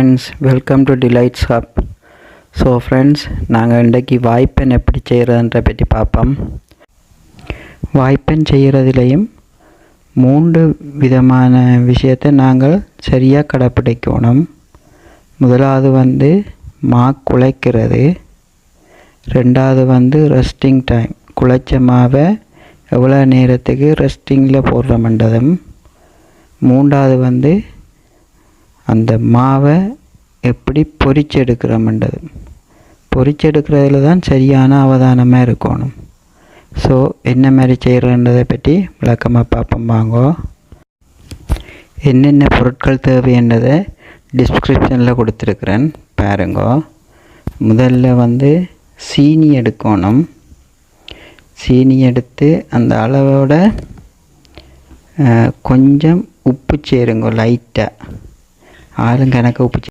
Friends, welcome to delights hub. So friends, நாங்கள் இன்றைக்கி வாய்ப்பெண் எப்படி செய்கிறதுன்ற பற்றி பார்ப்போம். வாய்ப்பெண் செய்கிறதுலேயும் 3 விதமான விஷயத்தை நாங்கள் சரியாக கடைப்பிடிக்கணும். முதலாவது மா குழைக்கிறது, ரெண்டாவது ரெஸ்டிங் டைம், குழைச்ச மாவை எவ்வளோ நேரத்துக்கு ரெஸ்டிங்கில் போடுறோம்ன்றதும், மூன்றாவது அந்த மாவை எப்படி பொரிச்செடுக்கிறோம்ன்றது. பொரிச்செடுக்கிறதுல தான் சரியான அவதானமாக இருக்கணும். ஸோ என்ன மாதிரி செய்கிறன்றதை பற்றி விளக்கமாக பார்ப்போம் வாங்க. என்னென்ன பொருட்கள் தேவைன்றதை டிஸ்கிரிப்ஷனில் கொடுத்துருக்குறேன் பாருங்க. முதல்ல சீனி எடுக்கணும். சீனி எடுத்து அந்த அளவோட கொஞ்சம் உப்பு சேருங்க, லைட்டாக. ஆளும் கணக்கு உப்பு